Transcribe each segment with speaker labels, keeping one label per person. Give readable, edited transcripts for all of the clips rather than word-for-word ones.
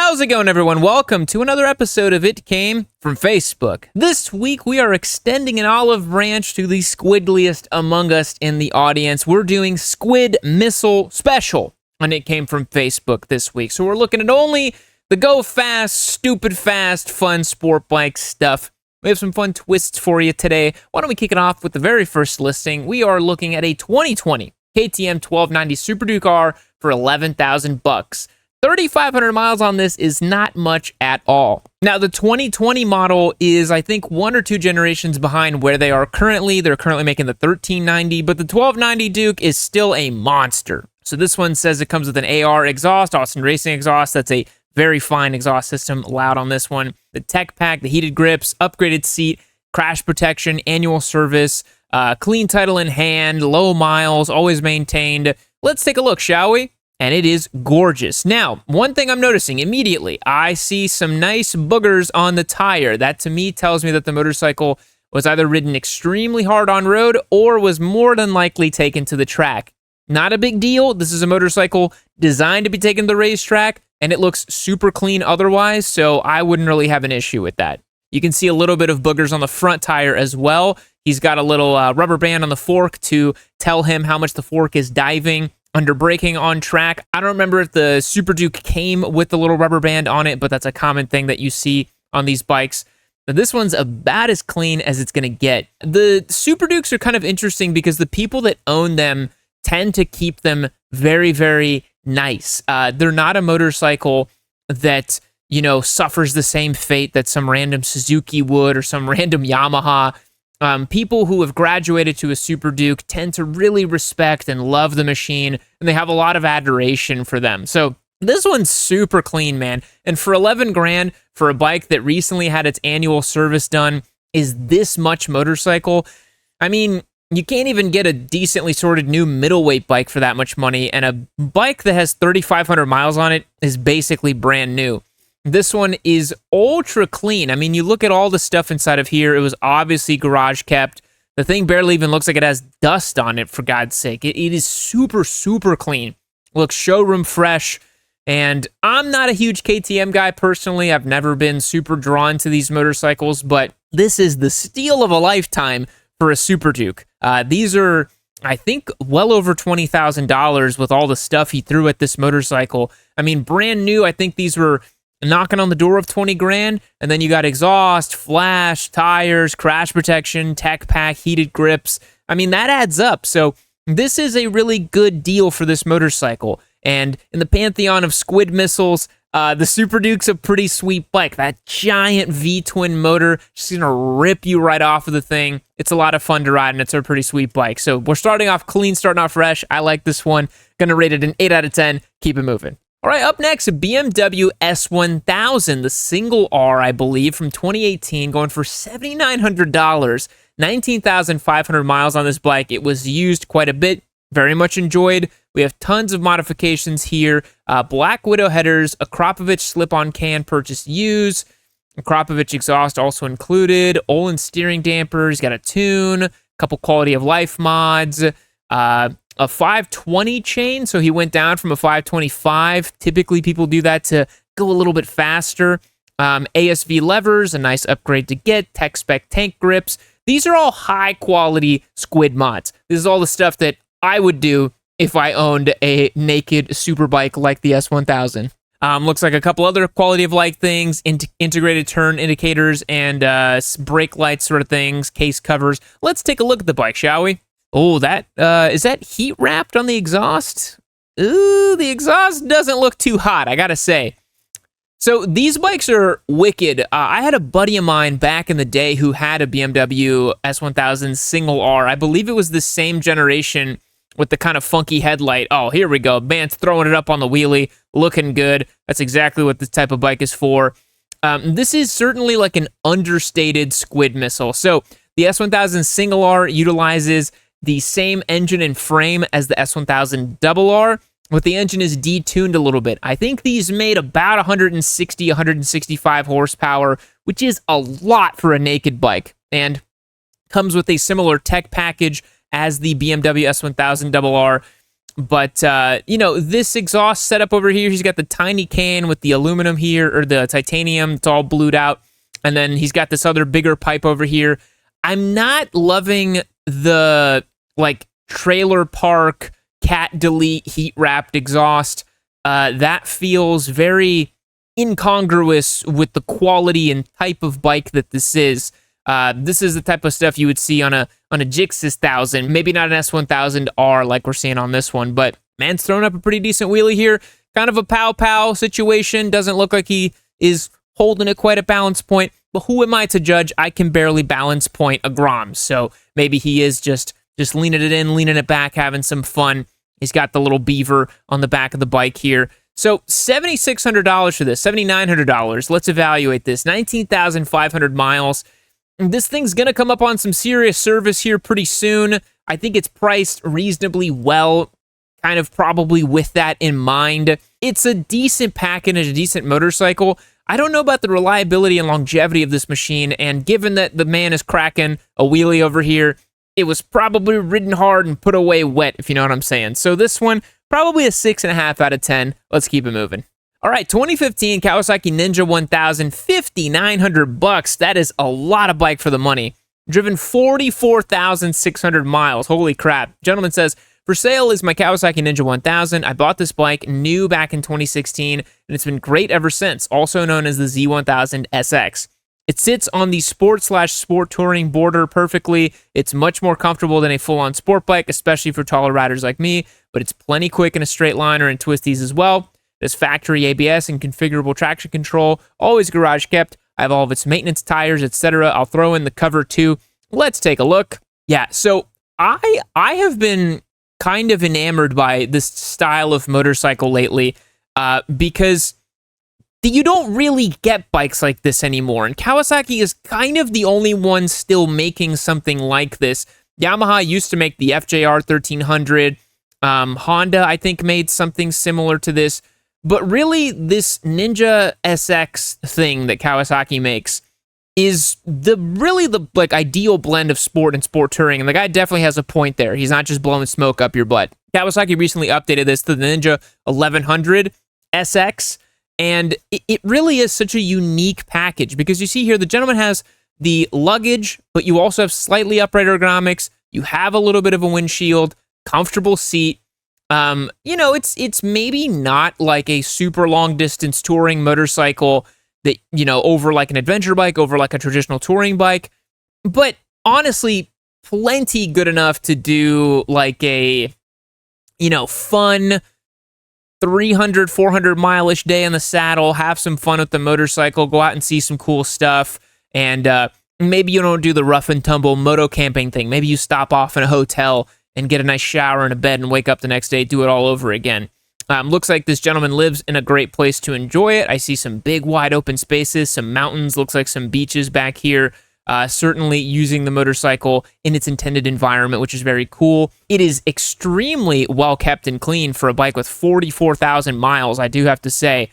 Speaker 1: How's it going, everyone? Welcome to another episode of It Came from Facebook. This week, we are extending an olive branch to the squidliest among us in the audience. We're doing Squid Missile Special on It Came from Facebook this week. So we're looking at only the go fast, stupid fast, fun sport bike stuff. We have some fun twists for you today. Why don't we kick it off with the very first listing? We are looking at a 2020 KTM 1290 Super Duke R for $11,000. 3,500 miles on this is not much at all. Now, the 2020 model is, I think, one or two generations behind where they are currently. They're currently making the 1390, but the 1290 Duke is still a monster. So this one says it comes with an AR exhaust, Austin Racing exhaust. That's a very fine exhaust system allowed on this one. The tech pack, the heated grips, upgraded seat, crash protection, annual service, clean title in hand, low miles, always maintained. Let's take a look, shall we? And it is gorgeous. Now, one thing I'm noticing immediately, I see some nice boogers on the tire. That to me tells me that the motorcycle was either ridden extremely hard on road or was more than likely taken to the track. Not a big deal. This is a motorcycle designed to be taken to the racetrack, and it looks super clean otherwise, so I wouldn't really have an issue with that. You can see a little bit of boogers on the front tire as well. He's got a little rubber band on the fork to tell him how much the fork is diving under braking on track. I don't remember if the Super Duke came with the little rubber band on it, but that's a common thing that you see on these bikes. Now, this one's about as clean as it's going to get. The Super Dukes are kind of interesting because the people that own them tend to keep them very, very nice. They're not a motorcycle that, suffers the same fate that some random Suzuki would or some random Yamaha. People who have graduated to a Super Duke tend to really respect and love the machine, and they have a lot of adoration for them. So this one's super clean, man. And for 11 grand for a bike that recently had its annual service done is this much motorcycle. I mean, you can't even get a decently sorted new middleweight bike for that much money, and a bike that has 3,500 miles on it is basically brand new. This one is ultra clean. I mean, you look at all the stuff inside of here. It was obviously garage kept. The thing barely even looks like it has dust on it, for God's sake. It is super, super clean. Looks showroom fresh. And I'm not a huge KTM guy personally. I've never been super drawn to these motorcycles, but this is the steal of a lifetime for a Super Duke. These are, I think, well over $20,000 with all the stuff he threw at this motorcycle. I mean, brand new, I think these were knocking on the door of 20 grand, and then you got exhaust, flash, tires, crash protection, tech pack, heated grips. I mean, that adds up. So this is a really good deal for this motorcycle. And in the pantheon of squid missiles, the Super Duke's a pretty sweet bike. That giant V-twin motor just gonna rip you right off of the thing. It's a lot of fun to ride, and it's a pretty sweet bike. So we're starting off clean, starting off fresh. I like this one. Gonna rate it an 8 out of 10. Keep it moving. All right, up next, a BMW S1000, the single R, I believe, from 2018, going for $7,900, 19,500 miles on this bike. It was used quite a bit, very much enjoyed. We have tons of modifications here. Black Widow headers, a Kropovich slip-on can purchased used, a Kropovich exhaust also included, Olin steering dampers, got a tune, a couple quality of life mods, a 520 chain, so he went down from a 525. Typically, people do that to go a little bit faster. ASV levers, a nice upgrade to get. Tech spec tank grips. These are all high-quality squid mods. This is all the stuff that I would do if I owned a naked super bike like the S1000. Looks like a couple other quality of life things, integrated turn indicators and brake lights sort of things, case covers. Let's take a look at the bike, shall we? Oh, is that heat wrapped on the exhaust? Ooh, the exhaust doesn't look too hot, I gotta say. So these bikes are wicked. I had a buddy of mine back in the day who had a BMW S1000 single R. I believe it was the same generation with the kind of funky headlight. Oh, here we go. Man's throwing it up on the wheelie, looking good. That's exactly what this type of bike is for. This is certainly like an understated squid missile. So the S1000 single R utilizes the same engine and frame as the S1000 RR, but the engine is detuned a little bit. I think these made about 160, 165 horsepower, which is a lot for a naked bike, and comes with a similar tech package as the BMW S1000 RR. But, this exhaust setup over here, he's got the tiny can with the aluminum here, or the titanium. It's all blued out. And then he's got this other bigger pipe over here. I'm not loving the, trailer park cat delete heat wrapped exhaust. That feels very incongruous with the quality and type of bike that this is. This is the type of stuff you would see on a Gixxis 1000, maybe not an S1000R like we're seeing on this one, but man's throwing up a pretty decent wheelie here. Kind of a pow-pow situation. Doesn't look like he is holding it quite at balance point, but who am I to judge? I can barely balance point a Grom, so maybe he is just leaning it in, leaning it back, having some fun. He's got the little beaver on the back of the bike here. So $7,600 for this, $7,900. Let's evaluate this. 19,500 miles. This thing's going to come up on some serious service here pretty soon. I think it's priced reasonably well, kind of probably with that in mind. It's a decent package, a decent motorcycle. I don't know about the reliability and longevity of this machine, and given that the man is cracking a wheelie over here, it was probably ridden hard and put away wet, if you know what I'm saying. So this one, probably a 6.5 out of 10. Let's keep it moving. All right, 2015 Kawasaki Ninja 1000, $5,900. That is a lot of bike for the money. Driven 44,600 miles. Holy crap. Gentleman says, for sale is my Kawasaki Ninja 1000. I bought this bike new back in 2016, and it's been great ever since, also known as the Z1000 SX. It sits on the sport/sport touring border perfectly. It's much more comfortable than a full-on sport bike, especially for taller riders like me, but it's plenty quick in a straight line or in twisties as well. There's factory ABS and configurable traction control, always garage kept. I have all of its maintenance tires, etc. I'll throw in the cover too. Let's take a look. Yeah, so I have been kind of enamored by this style of motorcycle lately because you don't really get bikes like this anymore, and Kawasaki is kind of the only one still making something like this. Yamaha used to make the FJR 1300. Honda, I think, made something similar to this. But really, this Ninja SX thing that Kawasaki makes is the ideal blend of sport and sport touring. And the guy definitely has a point there. He's not just blowing smoke up your butt. Kawasaki recently updated this to the Ninja 1100 SX. And it really is such a unique package because you see here, the gentleman has the luggage, but you also have slightly upright ergonomics. You have a little bit of a windshield, comfortable seat. It's maybe not like a super long distance touring motorcycle that, over like an adventure bike, over like a traditional touring bike, but honestly, plenty good enough to do like a, fun 300, 400 mile-ish day in the saddle, have some fun with the motorcycle, go out and see some cool stuff, and maybe you don't do the rough and tumble moto camping thing. Maybe you stop off in a hotel and get a nice shower and a bed and wake up the next day, do it all over again. Looks like this gentleman lives in a great place to enjoy it. I see some big, wide open spaces, some mountains, looks like some beaches back here. Certainly using the motorcycle in its intended environment, which is very cool. It is extremely well kept and clean for a bike with 44,000 miles, I do have to say.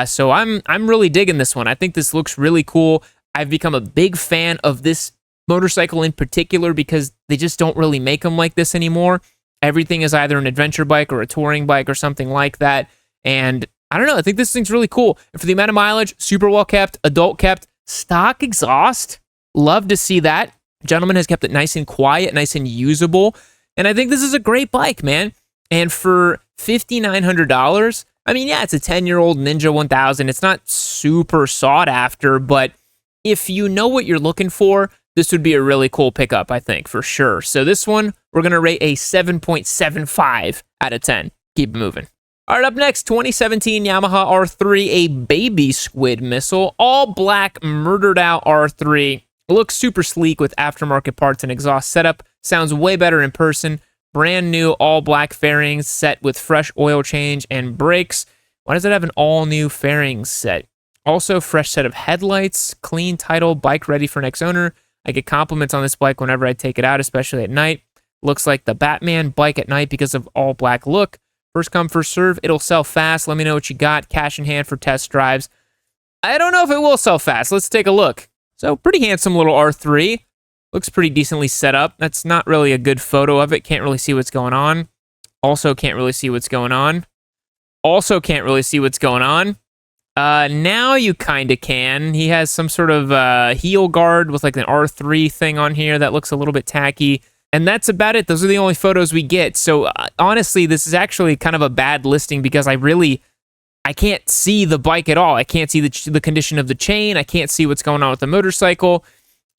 Speaker 1: So I'm really digging this one. I think this looks really cool. I've become a big fan of this motorcycle in particular because they just don't really make them like this anymore. Everything is either an adventure bike or a touring bike or something like that. And I don't know, I think this thing's really cool. And for the amount of mileage, super well kept, adult kept, stock exhaust. Love to see that. Gentleman has kept it nice and quiet, nice and usable. And I think this is a great bike, man. And for $5,900, I mean, yeah, it's a 10-year-old Ninja 1000. It's not super sought after, but if you know what you're looking for, this would be a really cool pickup, I think, for sure. So this one, we're going to rate a 7.75 out of 10. Keep it moving. All right, up next, 2017 Yamaha R3, a baby SQUID missile, all black, murdered out R3. It looks super sleek with aftermarket parts and exhaust setup. Sounds way better in person. Brand new all black fairings set with fresh oil change and brakes. Why does it have an all new fairings set? Also, fresh set of headlights, clean title, bike ready for next owner. I get compliments on this bike whenever I take it out, especially at night. Looks like the Batman bike at night because of all black look. First come, first serve. It'll sell fast. Let me know what you got. Cash in hand for test drives. I don't know if it will sell fast. Let's take a look. So pretty handsome little R3. Looks pretty decently set up. That's not really a good photo of it. Can't really see what's going on. Also can't really see what's going on. Also can't really see what's going on. Now you kind of can. He has some sort of heel guard with like an R3 thing on here that looks a little bit tacky. And that's about it. Those are the only photos we get. So honestly, this is actually kind of a bad listing because I can't see the bike at all. I can't see the condition of the chain. I can't see what's going on with the motorcycle.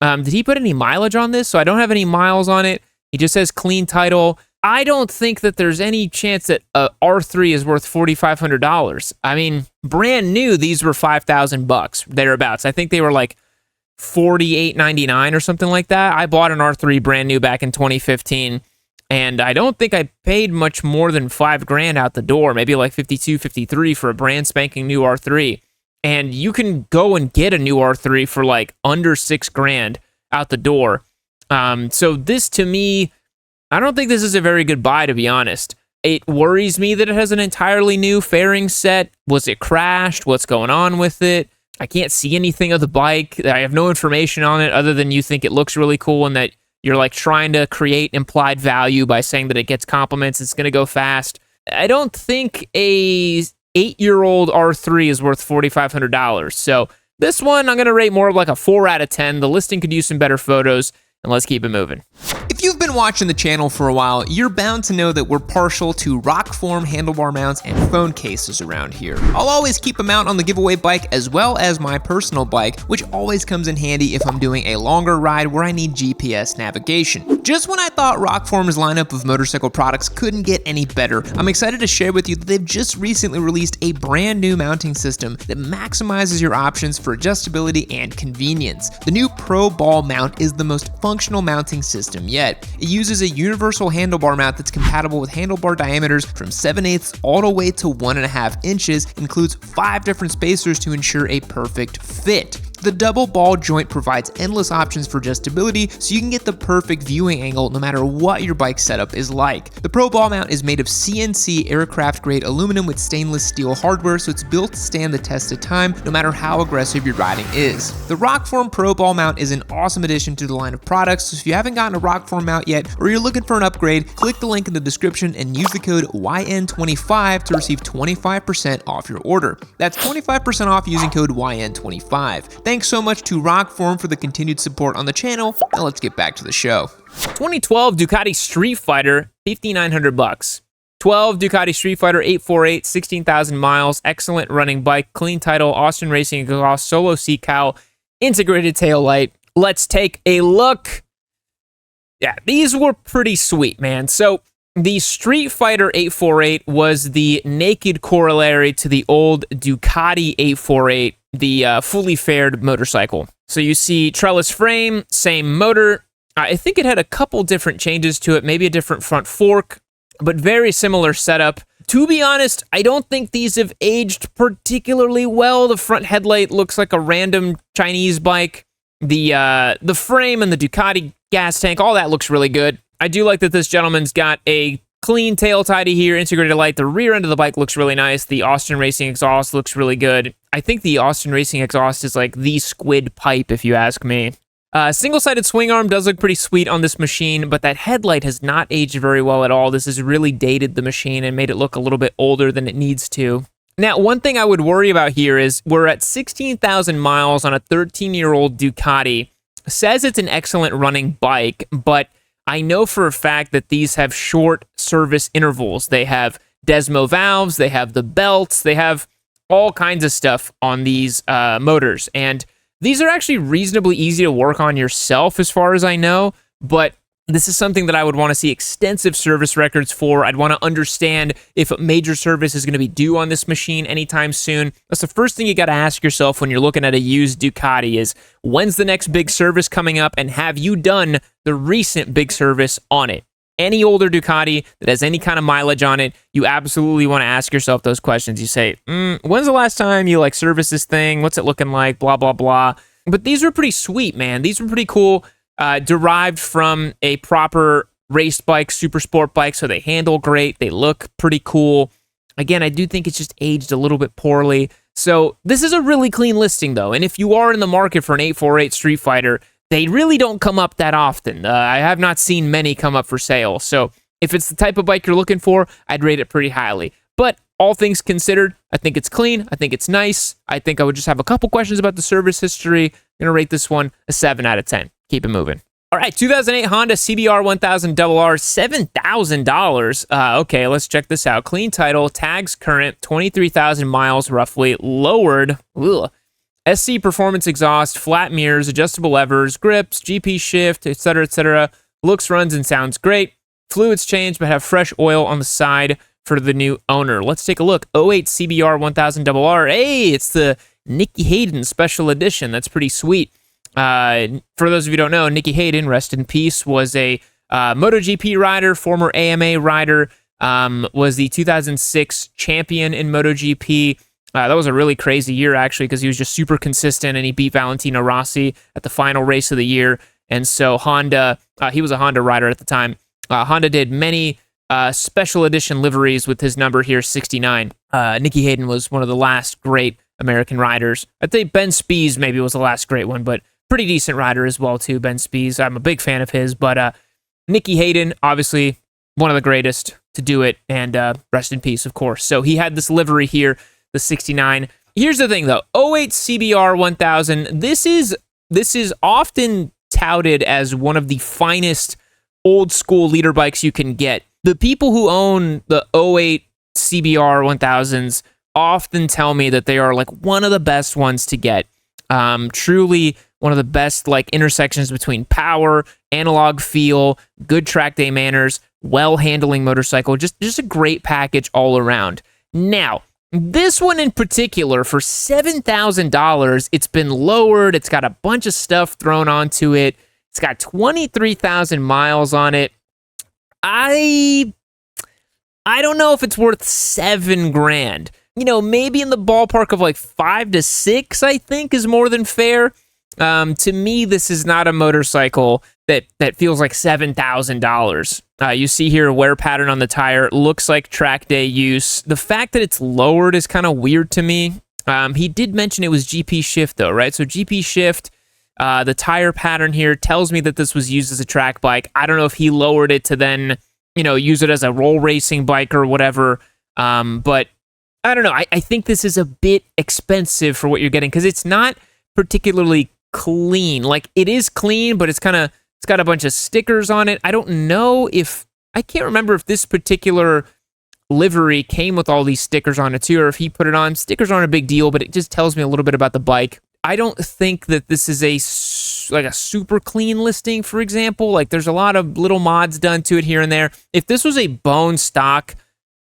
Speaker 1: Did he put any mileage on this? So I don't have any miles on it. He just says clean title. I don't think that there's any chance that a R3 is worth $4,500. I mean, brand new, these were $5,000 thereabouts. I think they were like $48.99 or something like that. I bought an R3 brand new back in 2015, and I don't think I paid much more than $5,000 out the door, maybe like 52, 53 for a brand spanking new R3. And you can go and get a new R3 for like under $6,000 out the door. So this, to me, I don't think this is a very good buy, to be honest. It worries me that it has an entirely new fairing set. Was it crashed? What's going on with it? I can't see anything of the bike. I have no information on it other than you think it looks really cool and that you're like trying to create implied value by saying that it gets compliments, it's going to go fast. I don't think a 8-year-old R3 is worth $4,500. So this one I'm going to rate more of like a 4 out of 10. The listing could use some better photos. And let's keep it moving. If you've been watching the channel for a while, you're bound to know that we're partial to rock form handlebar mounts and phone cases around here. I'll always keep a mount on the giveaway bike as well as my personal bike, which always comes in handy if I'm doing a longer ride where I need GPS navigation. Just when I thought Rockform's lineup of motorcycle products couldn't get any better, I'm excited to share with you that they've just recently released a brand new mounting system that maximizes your options for adjustability and convenience. The new Pro Ball mount is the most functional mounting system yet. It uses a universal handlebar mount that's compatible with handlebar diameters from 7/8 all the way to 1.5 inches, includes 5 different spacers to ensure a perfect fit. The double ball joint provides endless options for adjustability, so you can get the perfect viewing angle no matter what your bike setup is like. The Pro Ball mount is made of CNC aircraft grade aluminum with stainless steel hardware, so it's built to stand the test of time no matter how aggressive your riding is. The Rockform Pro Ball mount is an awesome addition to the line of products, so if you haven't gotten a Rockform mount yet or you're looking for an upgrade, click the link in the description and use the code YN25 to receive 25% off your order. That's 25% off using code YN25. Thanks so much to Rockform for the continued support on the channel. Now let's get back to the show. 2012 Ducati Streetfighter, $5,900. 12 Ducati Streetfighter 848, 16,000 miles, excellent running bike, clean title, Austin Racing exhaust, solo seat cowl, integrated tail light. Let's take a look. Yeah, these were pretty sweet, man. So the Streetfighter 848 was the naked corollary to the old Ducati 848, the fully faired motorcycle. So you see trellis frame, same motor. I think it had a couple different changes to it, maybe a different front fork, but very similar setup. To be honest, I don't think these have aged particularly well. The front headlight looks like a random Chinese bike. The frame and the Ducati gas tank, all that looks really good. I do like that this gentleman's got a clean tail tidy here, integrated light. The rear end of the bike looks really nice. The Austin Racing exhaust looks really good. I think the Austin Racing exhaust is like the SQUID pipe, if you ask me. Single-sided swing arm does look pretty sweet on this machine, but that headlight has not aged very well at all. This has really dated the machine and made it look a little bit older than it needs to. Now, one thing I would worry about here is we're at 16,000 miles on a 13-year-old Ducati. It says it's an excellent running bike, but I know for a fact that these have short service intervals. They have Desmo valves, they have the belts, they have all kinds of stuff on these motors. And these are actually reasonably easy to work on yourself as far as I know, but this is something that I would want to see extensive service records for. I'd want to understand if a major service is going to be due on this machine anytime soon. That's the first thing you got to ask yourself when you're looking at a used Ducati is, when's the next big service coming up, and have you done the recent big service on it? Any older Ducati that has any kind of mileage on it, you absolutely want to ask yourself those questions. You say, when's the last time you serviced this thing? What's it looking like? Blah, blah, blah. But these were pretty sweet, man. These were pretty cool. Derived from a proper race bike, super sport bike, so they handle great. They look pretty cool. Again, I do think it's just aged a little bit poorly. So this is a really clean listing, though. And if you are in the market for an 848 Streetfighter, they really don't come up that often. I have not seen many come up for sale. So If it's the type of bike you're looking for, I'd rate it pretty highly. But all things considered, I think it's clean. I think it's nice. I think I would just have a couple questions about the service history. I'm going to rate this one a 7 out of 10. Keep it moving. All right, 2008 Honda CBR 1000RR, $7,000. Okay, let's check this out. Clean title, tags current, 23,000 miles roughly, lowered. Ugh. SC performance exhaust, flat mirrors, adjustable levers, grips, GP shift, etc., etc. Looks, runs, and sounds great. Fluids changed, but have fresh oil on the side for the new owner. Let's take a look. 08 CBR 1000RR. Hey, it's the Nicky Hayden special edition. That's pretty sweet. For those of you who don't know, Nicky Hayden, rest in peace, was a MotoGP rider, former AMA rider, was the 2006 champion in MotoGP. That was a really crazy year, actually, because he was just super consistent, and he beat Valentino Rossi at the final race of the year. And so Honda, he was a Honda rider at the time. Honda did many special edition liveries with his number here, 69. Nicky Hayden was one of the last great American riders. I think Ben Spies maybe was the last great one, but pretty decent rider as well, too, Ben Spies. I'm a big fan of his, but Nicky Hayden, obviously one of the greatest to do it, and rest in peace, of course. So he had this livery here, the 69. Here's the thing, though. 08 CBR 1000, this is often touted as one of the finest old-school leader bikes you can get. The people who own the 08 CBR 1000s often tell me that they are like one of the best ones to get. Truly one of the best like intersections between power, analog feel, good track day manners, well-handling motorcycle, just a great package all around. Now, this one in particular, for $7,000, it's been lowered. It's got a bunch of stuff thrown onto it. It's got 23,000 miles on it. I don't know if it's worth $7,000. You know, maybe in the ballpark of like 5 to 6, I think, is more than fair. To me, this is not a motorcycle that feels like $7,000. You see here a wear pattern on the tire. It looks like track day use. The fact that it's lowered is kind of weird to me. He did mention it was GP shift, though, right? So GP shift, the tire pattern here tells me that this was used as a track bike. I don't know if he lowered it to then, use it as a roll racing bike or whatever. But I don't know. I think this is a bit expensive for what you're getting because it's not particularly clean. Like, it is clean, but it's got a bunch of stickers on it. I can't remember if this particular livery came with all these stickers on it too, or if he put it on. Stickers aren't a big deal, but it just tells me a little bit about the bike. I don't think that this is a super clean listing, for example. Like, there's a lot of little mods done to it here and there. If this was a bone stock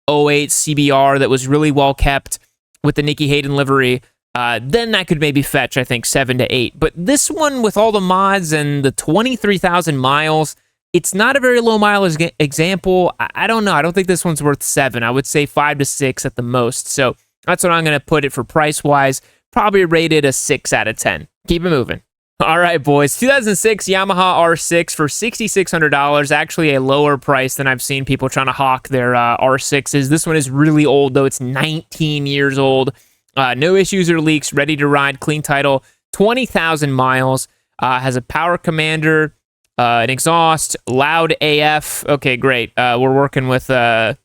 Speaker 1: 08 CBR that was really well kept with the Nicky Hayden livery, then that could maybe fetch, I think, 7 to 8. But this one, with all the mods and the 23,000 miles, it's not a very low mileage example. I don't know. I don't think this one's worth 7. I would say 5 to 6 at the most. So that's what I'm going to put it for price-wise. Probably rated a 6 out of 10. Keep it moving. All right, boys. 2006 Yamaha R6 for $6,600. Actually a lower price than I've seen people trying to hawk their R6s. This one is really old, though. It's 19 years old. No issues or leaks. Ready to ride. Clean title. 20,000 miles. Has a power commander, an exhaust, loud AF. Okay, great. We're working with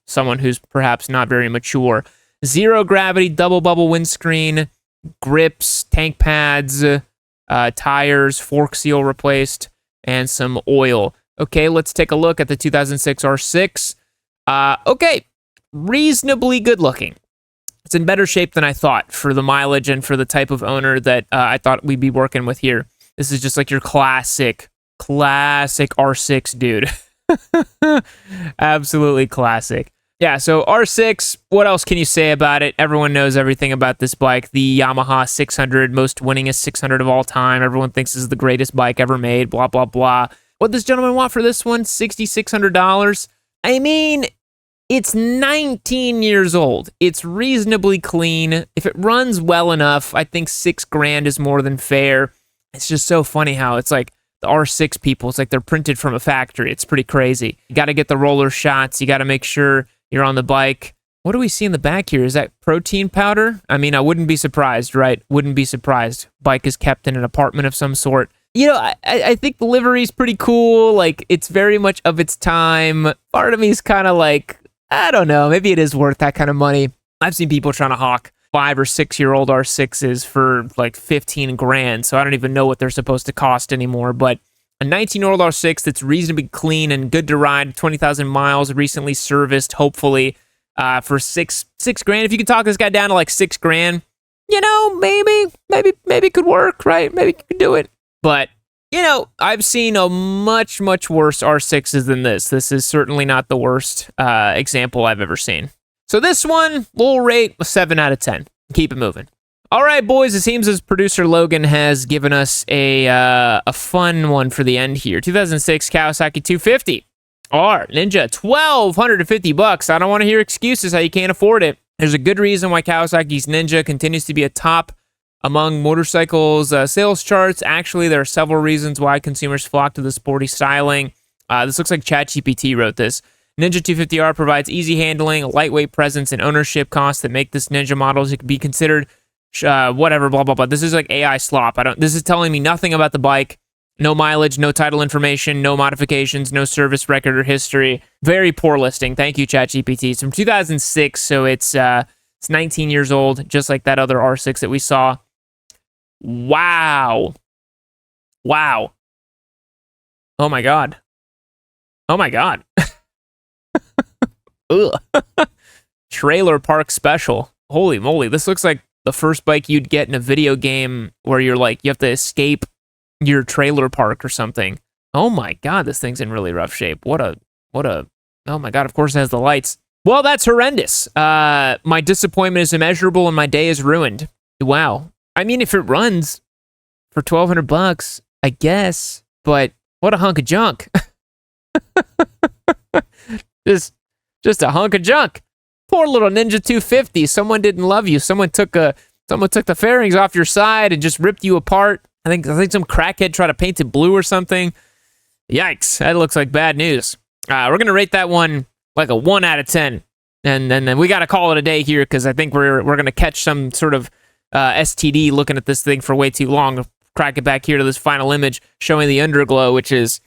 Speaker 1: someone who's perhaps not very mature. Zero gravity, double bubble windscreen, grips, tank pads, tires, fork seal replaced, and some oil. Okay, let's take a look at the 2006 R6. Okay, reasonably good looking. It's in better shape than I thought for the mileage and for the type of owner that I thought we'd be working with here. This is just like your classic R6 dude. Absolutely classic. Yeah, so R6, what else can you say about it? Everyone knows everything about this bike. The Yamaha 600, most winningest 600 of all time. Everyone thinks this is the greatest bike ever made, blah, blah, blah. What does this gentleman want for this one? $6,600. I mean, it's 19 years old. It's reasonably clean. If it runs well enough, I think $6,000 is more than fair. It's just so funny how it's like the R6 people, it's like they're printed from a factory. It's pretty crazy. You got to get the roller shots. You got to make sure you're on the bike. What do we see in the back here? Is that protein powder? I mean, I wouldn't be surprised, right? Wouldn't be surprised. Bike is kept in an apartment of some sort. you know, I think the livery's pretty cool. Like, it's very much of its time. Part of me is kind of like, I don't know, maybe it is worth that kind of money. I've seen people trying to hawk 5 or 6 year old R6s for like 15 grand, so I don't even know what they're supposed to cost anymore. But a 19-year-old R6 that's reasonably clean and good to ride, 20,000 miles, recently serviced, hopefully, for six grand. If you could talk this guy down to like 6 grand, you know, maybe it could work, right? Maybe you could do it. But, you know, I've seen a much worse R6s than this. This is certainly not the worst example I've ever seen. So this one, we'll rate a 7 out of 10. Keep it moving. All right, boys, it seems as producer Logan has given us a fun one for the end here. 2006 Kawasaki 250 R Ninja, $1,250. I don't want to hear excuses how you can't afford it. There's a good reason why Kawasaki's Ninja continues to be a top among motorcycles sales charts. Actually, there are several reasons why consumers flock to the sporty styling. This looks like ChatGPT wrote this. Ninja 250R provides easy handling, lightweight presence, and ownership costs that make this Ninja model to be considered whatever, blah, blah, blah. This is like AI slop. This is telling me nothing about the bike. No mileage, no title information, no modifications, no service record or history. Very poor listing. Thank you, ChatGPT. It's from 2006, so it's 19 years old, just like that other R6 that we saw. Wow. Oh my god. Ugh. Trailer park special. Holy moly, this looks like the first bike you'd get in a video game where you're like, you have to escape your trailer park or something. Oh my god, this thing's in really rough shape. What a, oh my god, of course it has the lights. Well, that's horrendous. My disappointment is immeasurable and my day is ruined. Wow. I mean, if it runs for $1,200, I guess, but what a hunk of junk. Just a hunk of junk. Poor little Ninja 250. Someone didn't love you. Someone took the fairings off your side and just ripped you apart. I think some crackhead tried to paint it blue or something. Yikes. That looks like bad news. We're going to rate that one like a 1 out of 10. And then we got to call it a day here because I think we're going to catch some sort of STD looking at this thing for way too long. I'll crack it back here to this final image showing the underglow, which is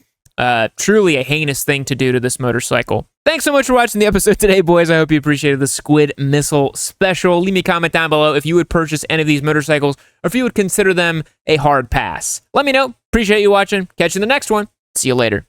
Speaker 1: truly a heinous thing to do to this motorcycle. Thanks so much for watching the episode today, boys. I hope you appreciated the Squid Missile special. Leave me a comment down below if you would purchase any of these motorcycles or if you would consider them a hard pass. Let me know. Appreciate you watching. Catch you in the next one. See you later.